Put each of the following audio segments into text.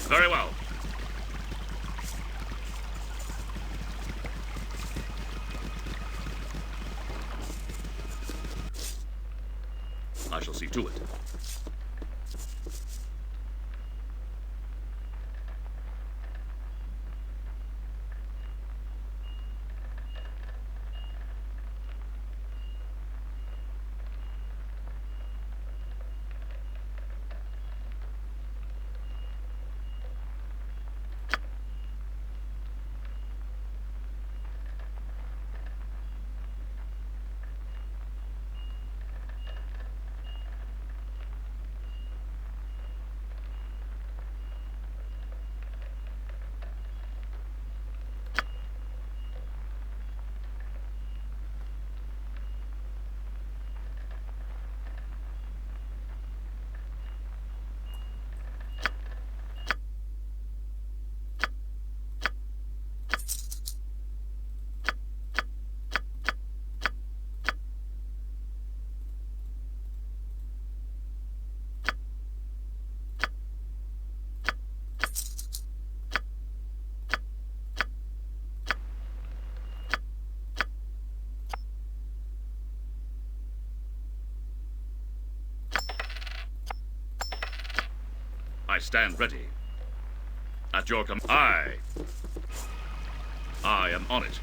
Very well. I shall see to it. I stand ready. At your command. I am on it.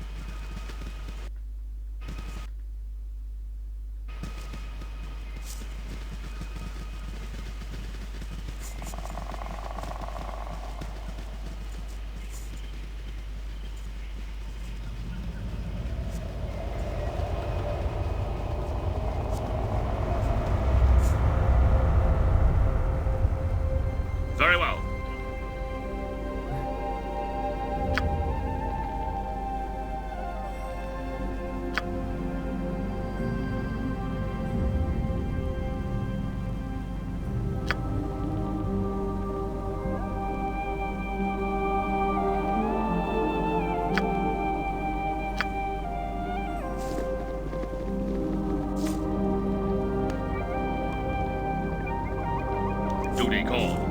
Very well. Duty calls.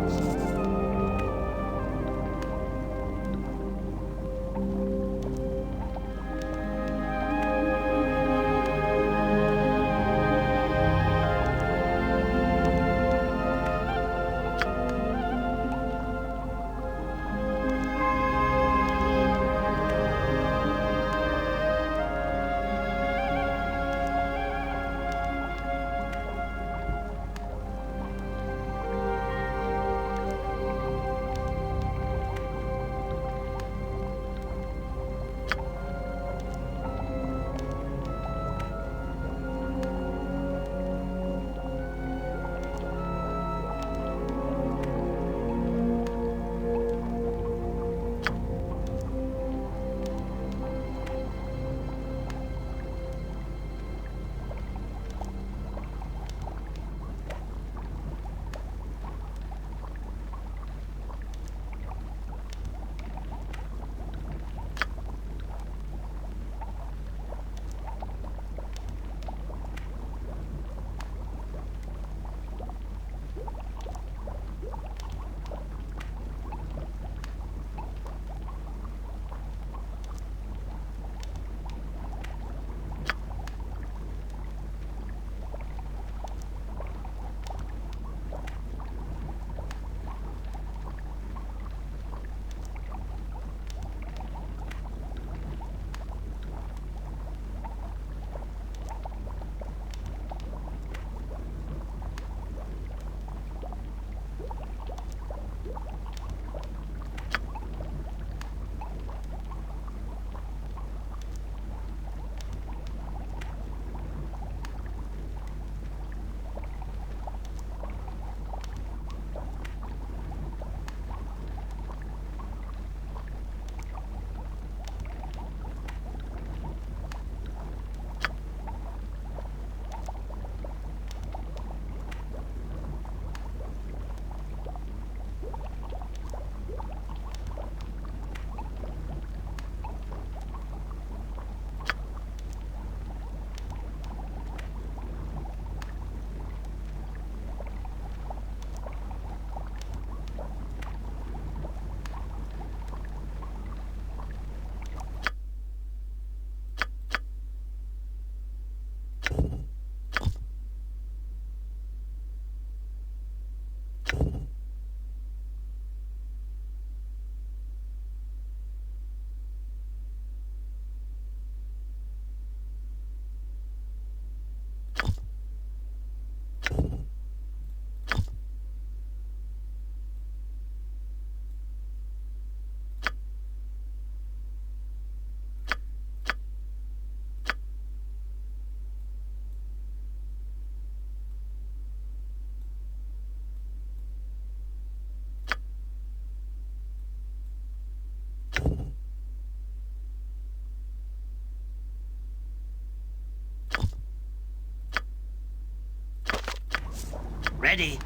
Ready.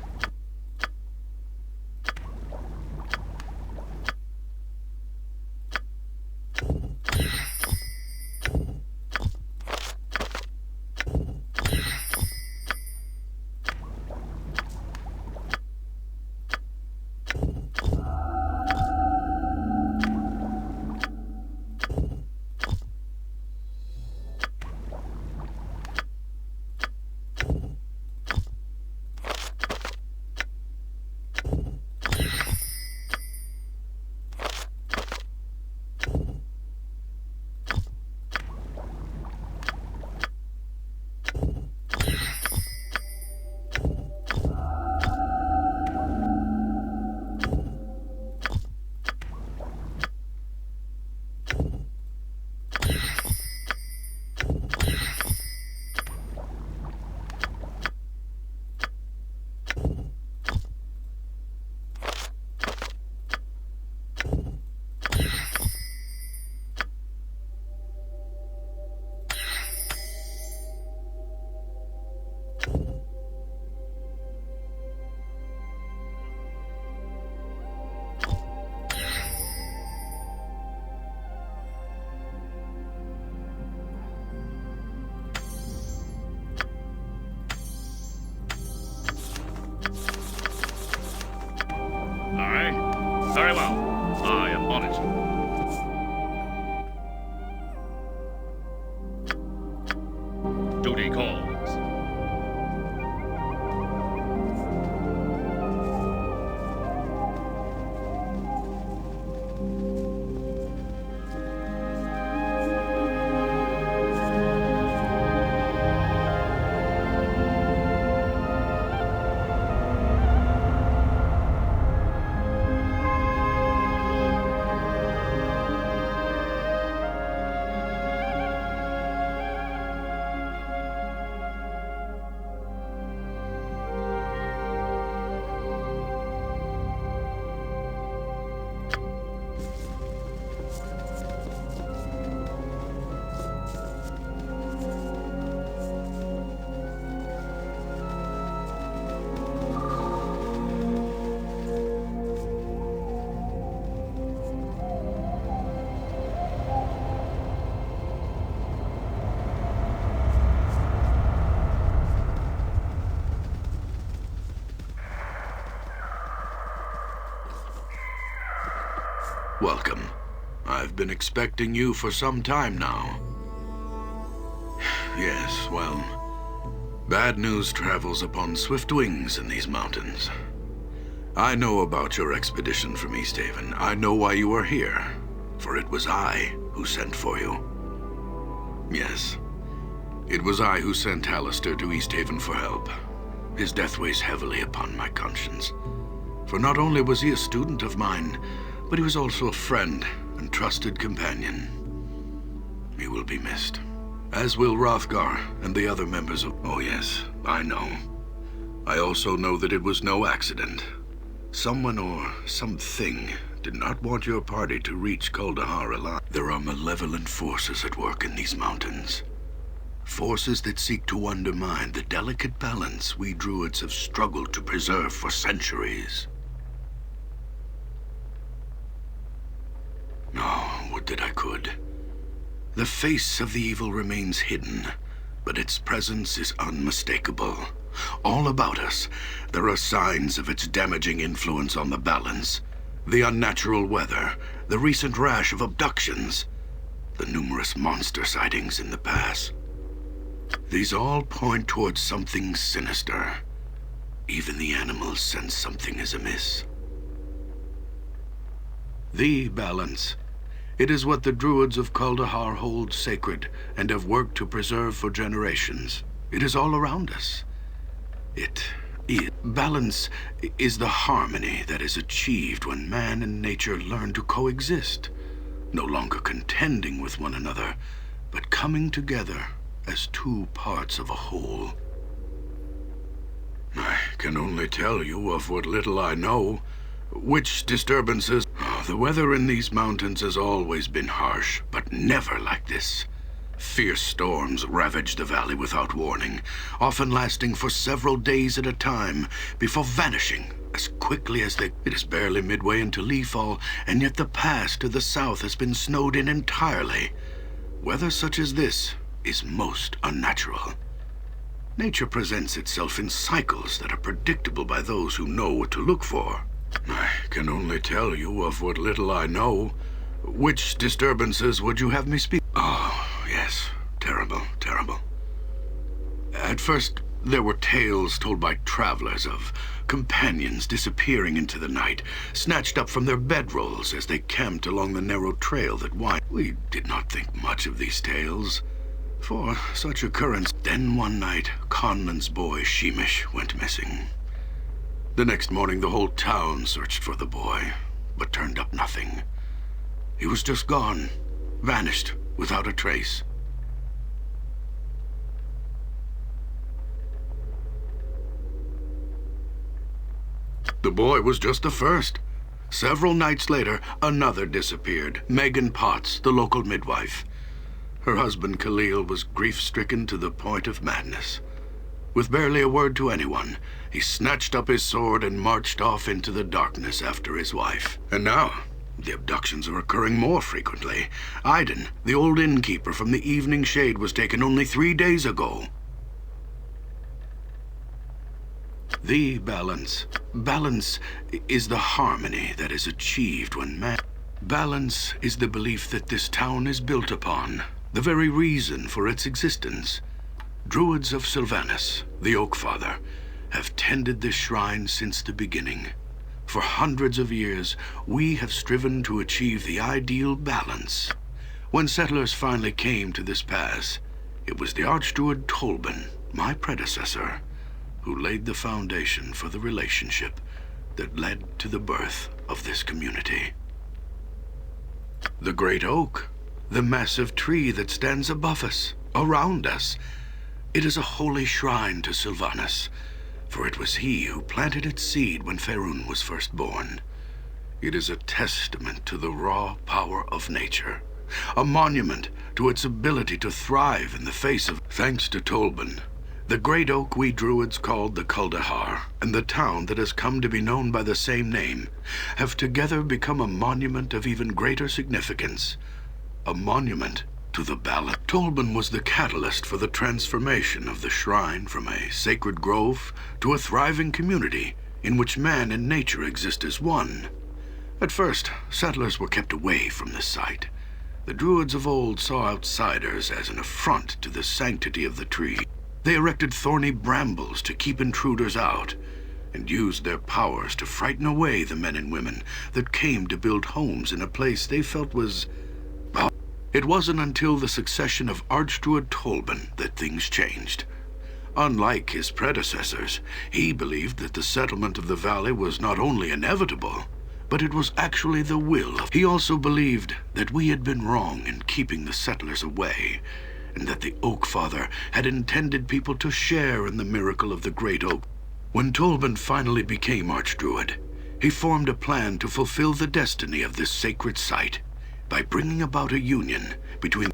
Aye. Very well. I am on it. Duty calls. Welcome. I've been expecting you for some time now. Yes, well, bad news travels upon swift wings in these mountains. I know about your expedition from Easthaven. I know why you are here, for it was I who sent for you. Yes, it was I who sent Hallister to Easthaven for help. His death weighs heavily upon my conscience, for not only was he a student of mine, but he was also a friend and trusted companion. He will be missed, as will Hrothgar and the other members of... Oh yes, I know. I also know that it was no accident. Someone or something did not want your party to reach Kuldahar alive. There are malevolent forces at work in these mountains. Forces that seek to undermine the delicate balance we druids have struggled to preserve for centuries. Oh, would that I could. The face of the evil remains hidden, but its presence is unmistakable. All about us, there are signs of its damaging influence on the balance. The unnatural weather, the recent rash of abductions, the numerous monster sightings in the pass. These all point towards something sinister. Even the animals sense something is amiss. The balance. It is what the druids of Kuldahar hold sacred and have worked to preserve for generations. It is all around us. Balance is the harmony that is achieved when man and nature learn to coexist, no longer contending with one another, but coming together as two parts of a whole. I can only tell you of what little I know. Which disturbances... The weather in these mountains has always been harsh, but never like this. Fierce storms ravaged the valley without warning, often lasting for several days at a time before vanishing as quickly as they... It is barely midway into leafall, and yet the pass to the south has been snowed in entirely. Weather such as this is most unnatural. Nature presents itself in cycles that are predictable by those who know what to look for. I can only tell you of what little I know. Which disturbances would you have me speak? Oh, yes. Terrible, terrible. At first, there were tales told by travelers of companions disappearing into the night, snatched up from their bedrolls as they camped along the narrow trail that winds. We did not think much of these tales for such occurrence. Then one night, Conlan's boy, Sheemish, went missing. The next morning, the whole town searched for the boy, but turned up nothing. He was just gone, vanished without a trace. The boy was just the first. Several nights later, another disappeared, Megan Potts, the local midwife. Her husband, Khalil, was grief-stricken to the point of madness. With barely a word to anyone, he snatched up his sword and marched off into the darkness after his wife. And now, the abductions are occurring more frequently. Iden, the old innkeeper from the Evening Shade, was taken only 3 days ago. The balance. Balance is the harmony that is achieved when man... Balance is the belief that this town is built upon, the very reason for its existence. Druids of Sylvanus, the Oak Father, have tended this shrine since the beginning. For hundreds of years, we have striven to achieve the ideal balance. When settlers finally came to this pass, it was the Archdruid Tolban, my predecessor, who laid the foundation for the relationship that led to the birth of this community. The great oak, the massive tree that stands above us, around us, it is a holy shrine to Sylvanus, for it was he who planted its seed when Faerun was first born. It is a testament to the raw power of nature, a monument to its ability to thrive in the face of... Thanks to Tolban, the great oak we druids called the Kuldahar, and the town that has come to be known by the same name, have together become a monument of even greater significance. A monument to the balance. Tolban was the catalyst for the transformation of the shrine from a sacred grove to a thriving community in which man and nature exist as one. At first, settlers were kept away from this site. The druids of old saw outsiders as an affront to the sanctity of the tree. They erected thorny brambles to keep intruders out, and used their powers to frighten away the men and women that came to build homes in a place they felt was... Well, it wasn't until the succession of Archdruid Tolban that things changed. Unlike his predecessors, he believed that the settlement of the valley was not only inevitable, but it was actually the will of... He also believed that we had been wrong in keeping the settlers away, and that the Oak Father had intended people to share in the miracle of the great oak. When Tolban finally became Archdruid, he formed a plan to fulfill the destiny of this sacred site by bringing about a union between...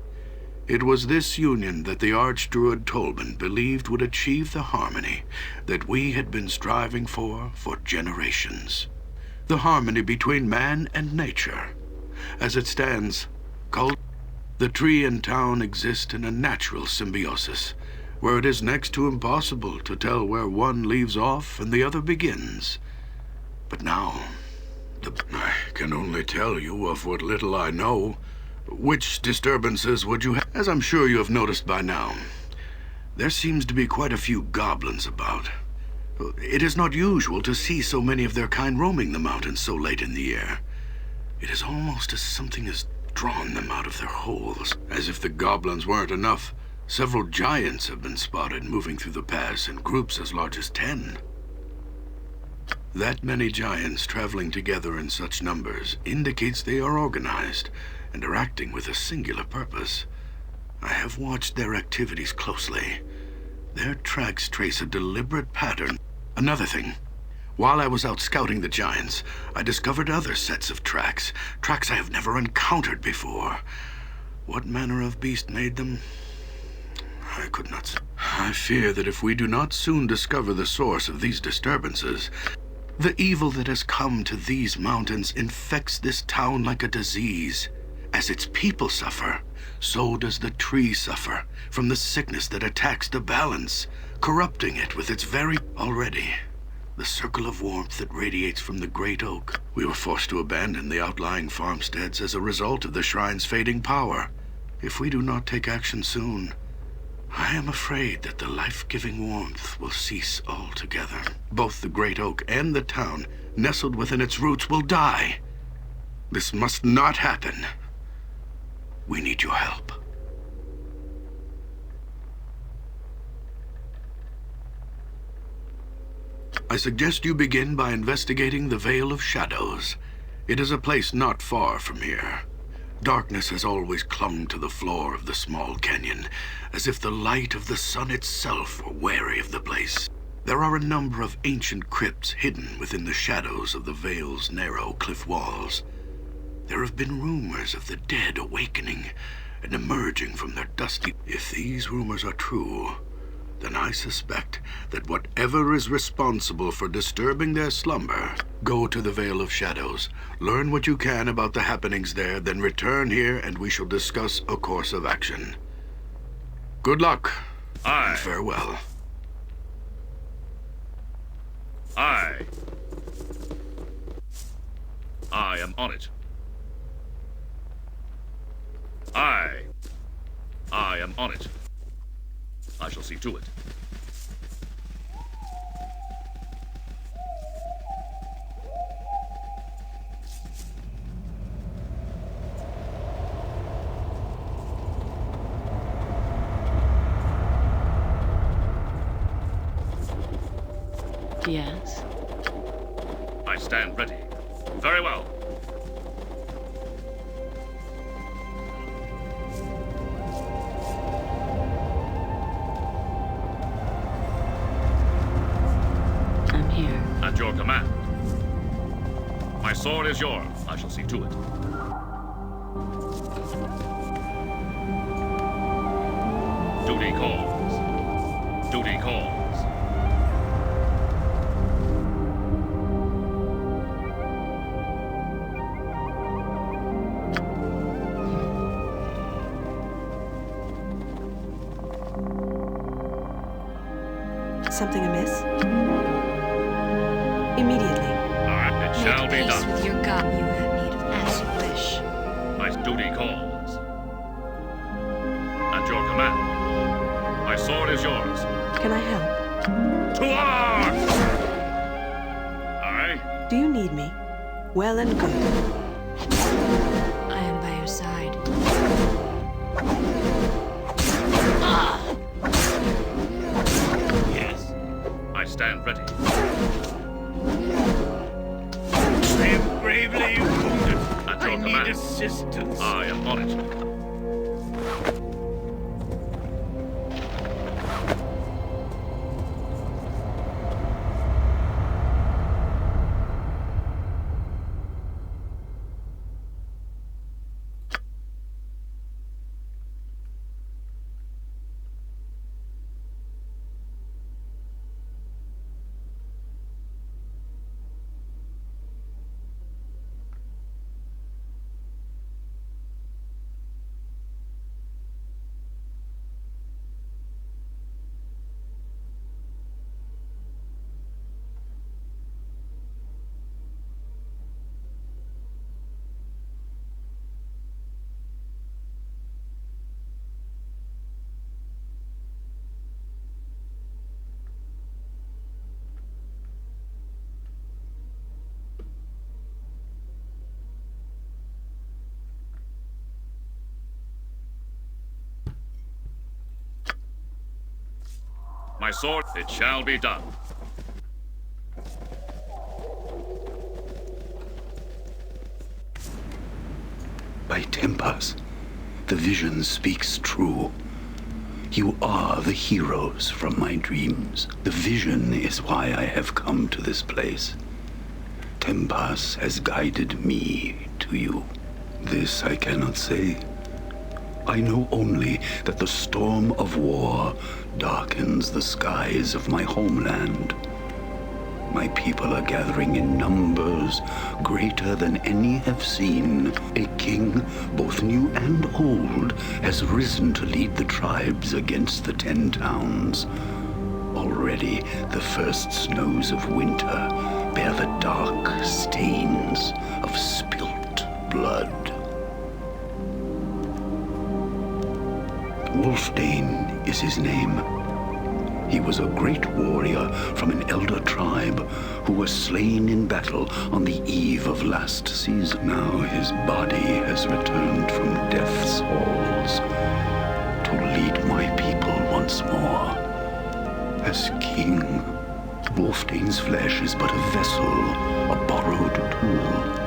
It was this union that the Archdruid Tolban believed would achieve the harmony that we had been striving for generations. The harmony between man and nature. As it stands, the tree and town exist in a natural symbiosis, where it is next to impossible to tell where one leaves off and the other begins. But now, I can only tell you of what little I know. Which disturbances would you have? As I'm sure you have noticed by now, there seems to be quite a few goblins about. It is not usual to see so many of their kind roaming the mountains so late in the year. It is almost as something has drawn them out of their holes. As if the goblins weren't enough, several giants have been spotted moving through the pass in groups as large as 10. That many giants traveling together in such numbers indicates they are organized and are acting with a singular purpose. I have watched their activities closely. Their tracks trace a deliberate pattern. Another thing, while I was out scouting the giants, I discovered other sets of tracks I have never encountered before. What manner of beast made them? I could not say. I fear that if we do not soon discover the source of these disturbances, the evil that has come to these mountains infects this town like a disease. As its people suffer, so does the tree suffer from the sickness that attacks the balance, corrupting it with its very... Already, the circle of warmth that radiates from the great oak. We were forced to abandon the outlying farmsteads as a result of the shrine's fading power. If we do not take action soon, I am afraid that the life-giving warmth will cease altogether. Both the great oak and the town, nestled within its roots, will die. This must not happen. We need your help. I suggest you begin by investigating the Veil of Shadows. It is a place not far from here. Darkness has always clung to the floor of the small canyon, as if the light of the sun itself were wary of the place. There are a number of ancient crypts hidden within the shadows of the Veil's narrow cliff walls. There have been rumors of the dead awakening and emerging from their dusty... If these rumors are true, then I suspect that whatever is responsible for disturbing their slumber... Go to the Veil of Shadows, learn what you can about the happenings there, then return here and we shall discuss a course of action. Good luck, and farewell. I am on it. I am on it. I shall see to it. Yes? I stand ready. Very well. I'm here. At your command. My sword is yours. I shall see to it. Duty calls. Duty calls. Something amiss? Immediately. All right, it shall be Make peace done. with your God. You have need of as you wish. My duty calls. At your command. My sword is yours. Can I help? To arms! Aye. Do you need me? Well and good. I am by your side. Yes. I stand ready. I am gravely wounded. At your I need command. assistance. I am on it. My sword, it shall be done. By Tempas, the vision speaks true. You are the heroes from my dreams. The vision is why I have come to this place. Tempas has guided me to you. This I cannot say, I know only that the storm of war darkens the skies of my homeland. My people are gathering in numbers greater than any have seen. A king, both new and old, has risen to lead the tribes against the 10 towns. Already, the first snows of winter bear the dark stains of spilt blood. Wolfdane is his name. He was a great warrior from an elder tribe who was slain in battle on the eve of last season. Now his body has returned from death's halls to lead my people once more. As king, Wolfdane's flesh is but a vessel, a borrowed tool.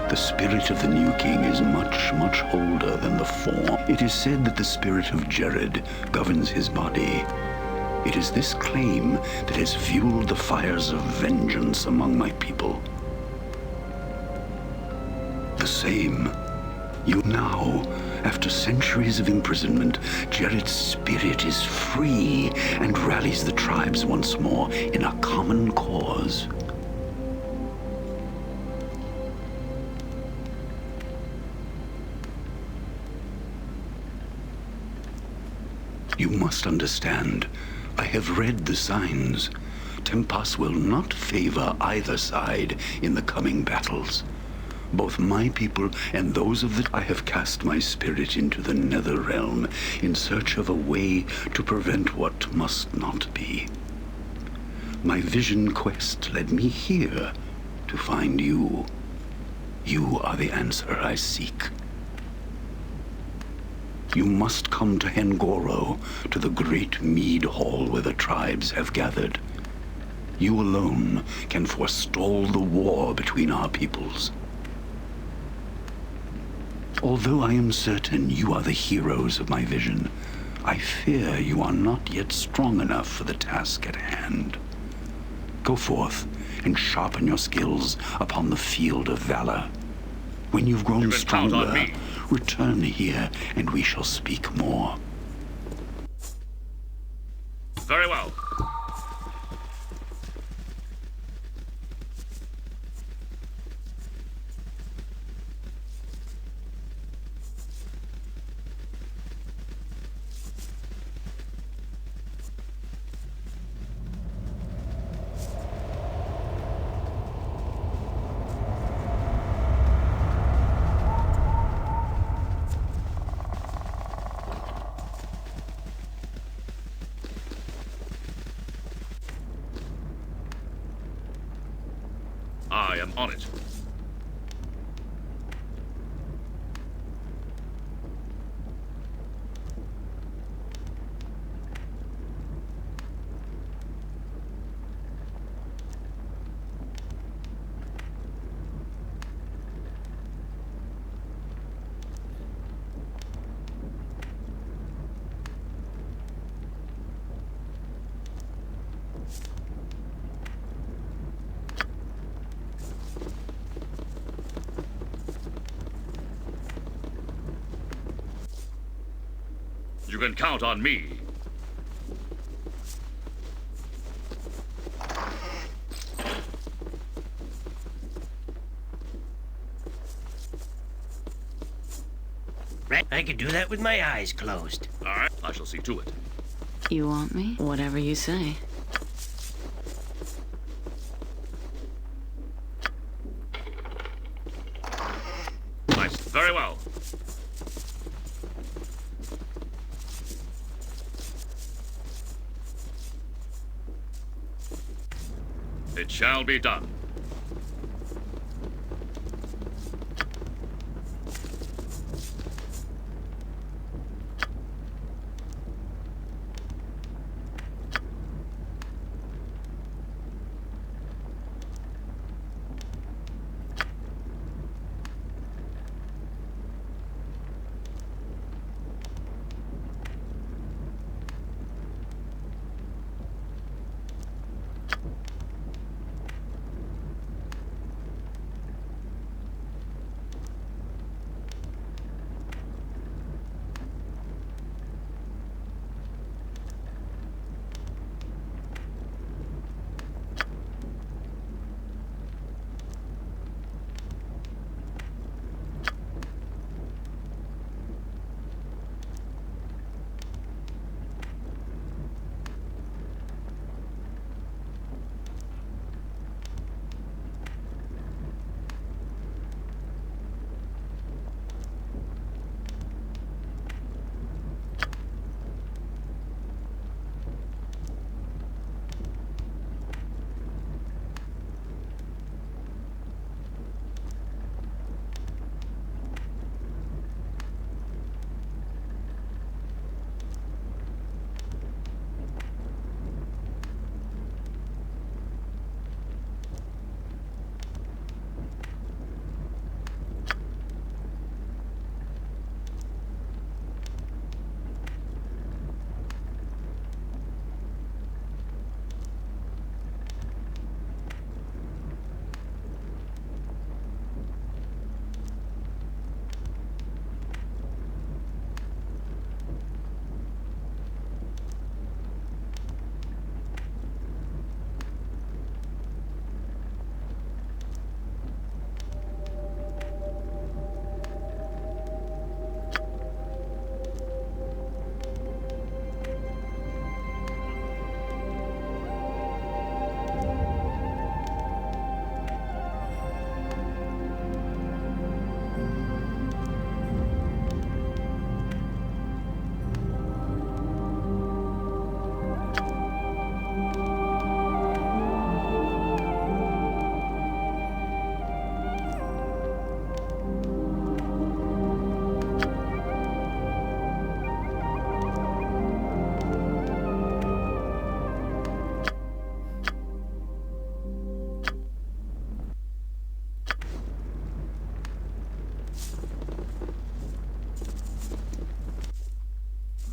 The spirit of the new king is much, much older than the form. It is said that the spirit of Jared governs his body. It is this claim that has fueled the fires of vengeance among my people. The same. You now, after centuries of imprisonment, Jared's spirit is free and rallies the tribes once more in a common cause. You must understand, I have read the signs. Tempas will not favor either side in the coming battles. Both my people and those of the... I have cast my spirit into the nether realm in search of a way to prevent what must not be. My vision quest led me here to find you. You are the answer I seek. You must come to Hengoro, to the great mead hall where the tribes have gathered. You alone can forestall the war between our peoples. Although I am certain you are the heroes of my vision, I fear you are not yet strong enough for the task at hand. Go forth and sharpen your skills upon the field of valor. When you've grown stronger, return here and we shall speak more. Very well. I am on it. You can count on me. I can do that with my eyes closed. All right, I shall see to it. You want me? Whatever you say. Nice. Very well. It shall be done.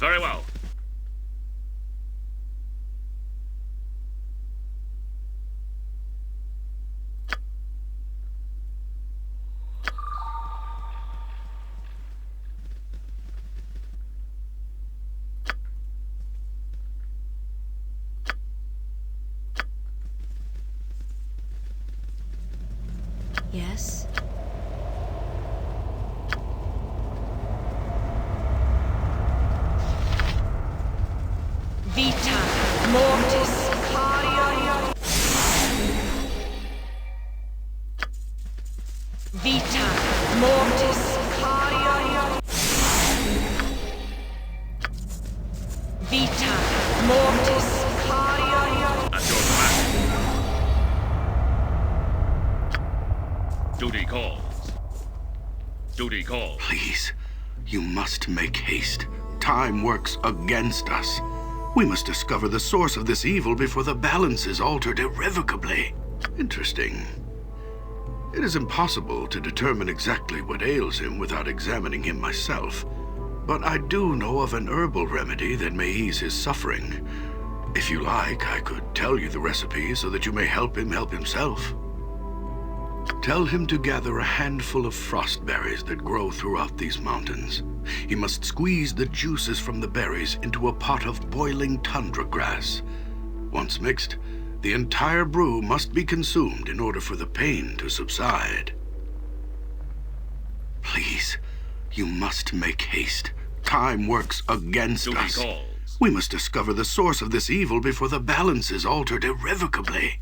Very well. Yes? Vita mortis cario. Vita mortis cario. Vita mortis cario. At your command. Duty calls. Duty calls. Please, you must make haste. Time works against us. We must discover the source of this evil before the balance is altered irrevocably. Interesting. It is impossible to determine exactly what ails him without examining him myself. But I do know of an herbal remedy that may ease his suffering. If you like, I could tell you the recipe so that you may help him help himself. Tell him to gather a handful of frost berries that grow throughout these mountains. He must squeeze the juices from the berries into a pot of boiling tundra grass. Once mixed, the entire brew must be consumed in order for the pain to subside. Please, you must make haste. Time works against Duty us. calls. We must discover the source of this evil before the balance is altered irrevocably.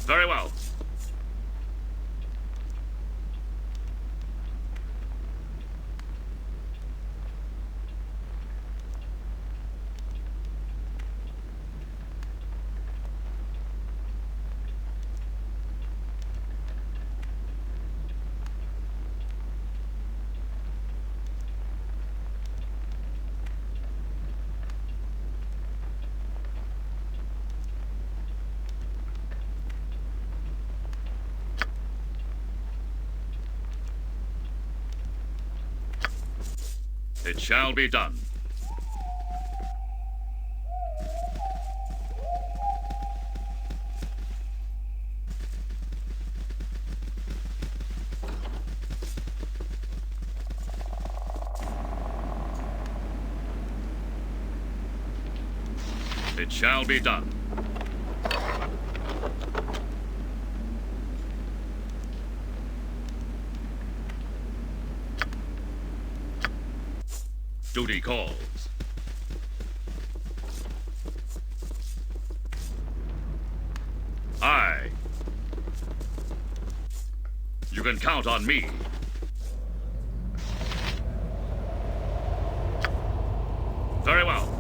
Very well. It shall be done. It shall be done. Duty calls. Aye. You can count on me. Very well.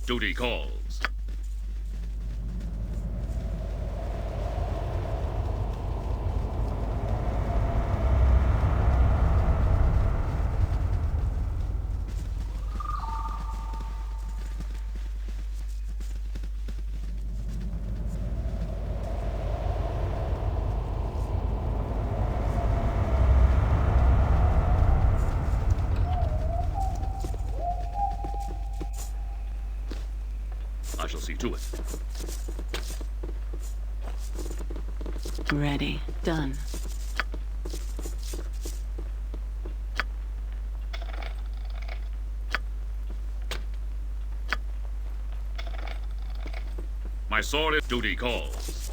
Duty calls. I shall see to it. Ready. Done. My sword is duty calls.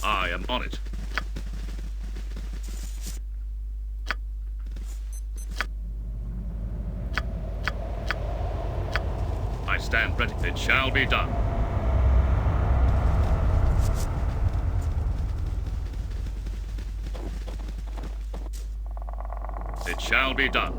I am on it. I stand ready. It shall be done. It shall be done.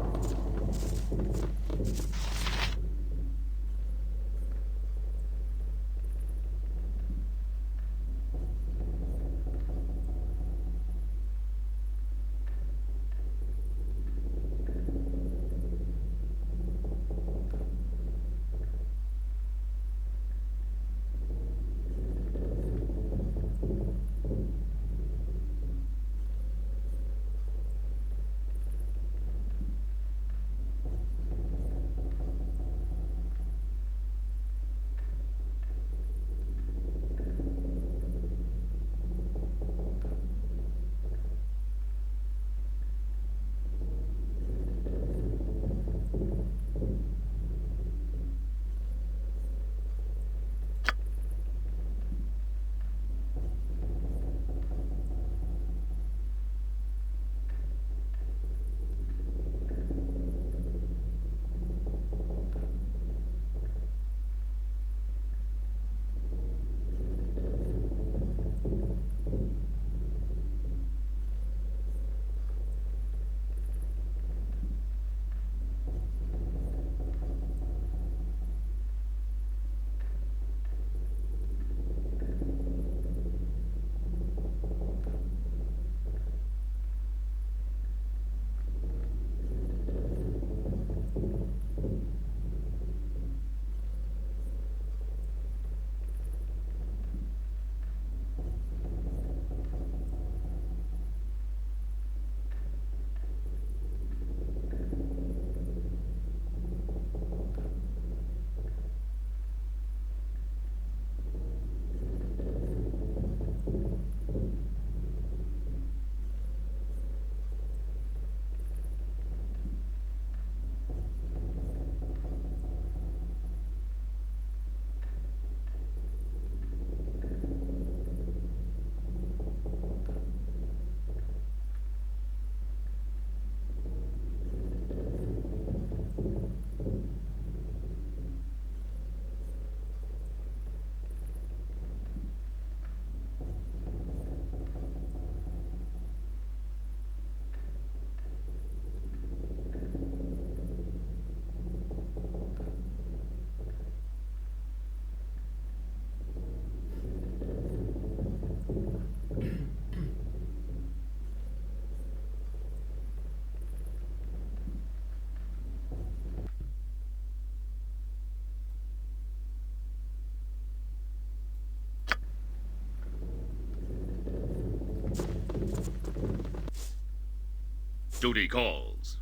Duty calls.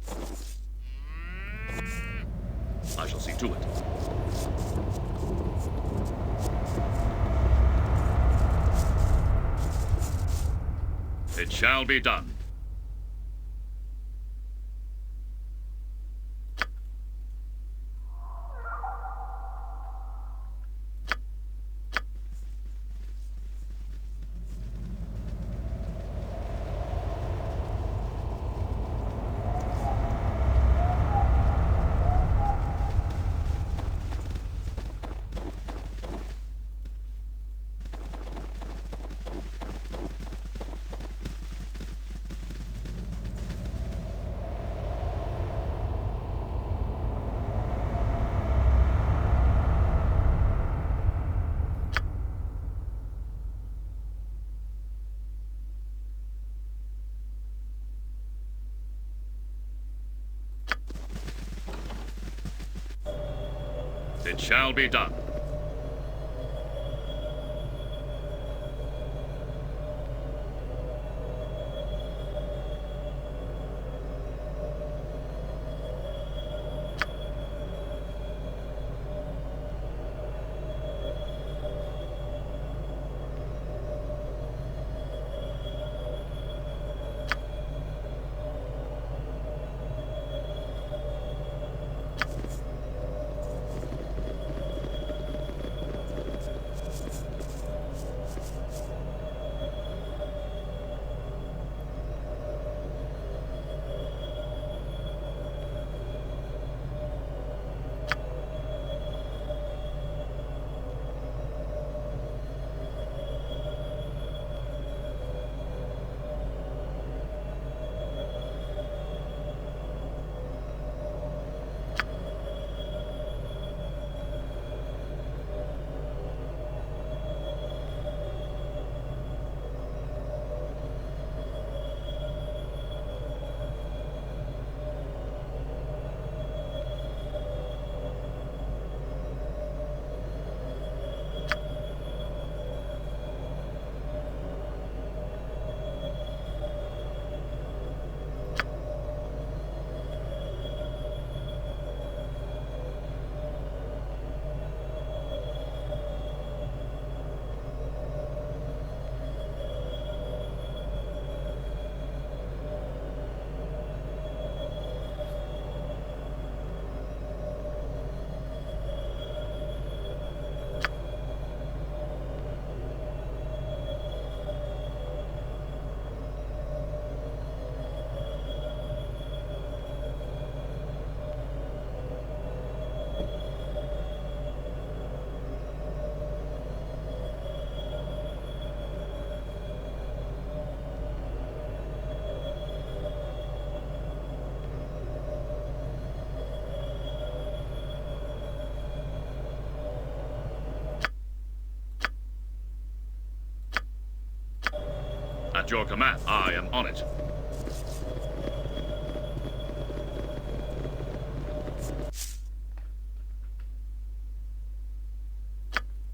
I shall see to it. It shall be done. It shall be done. At your command, I am on it.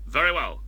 Very well.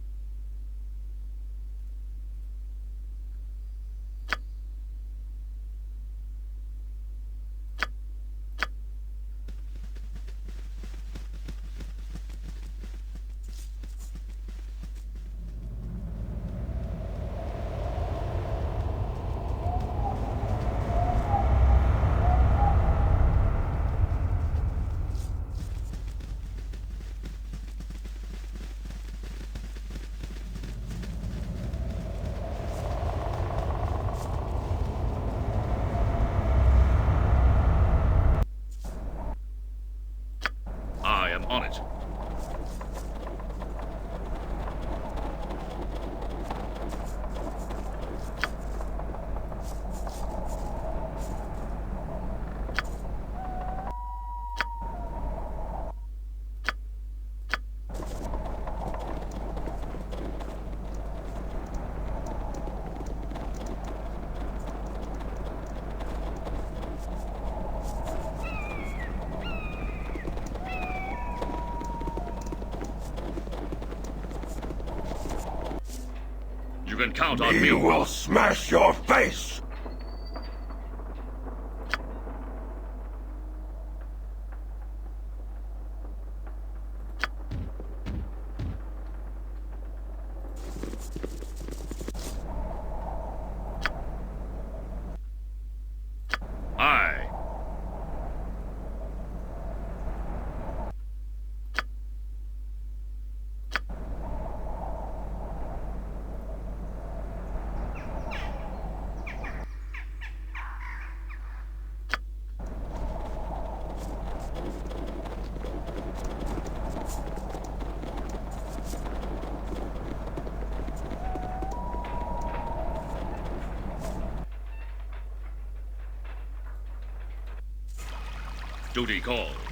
I am on it. You can count on me. We will smash your face! Duty calls.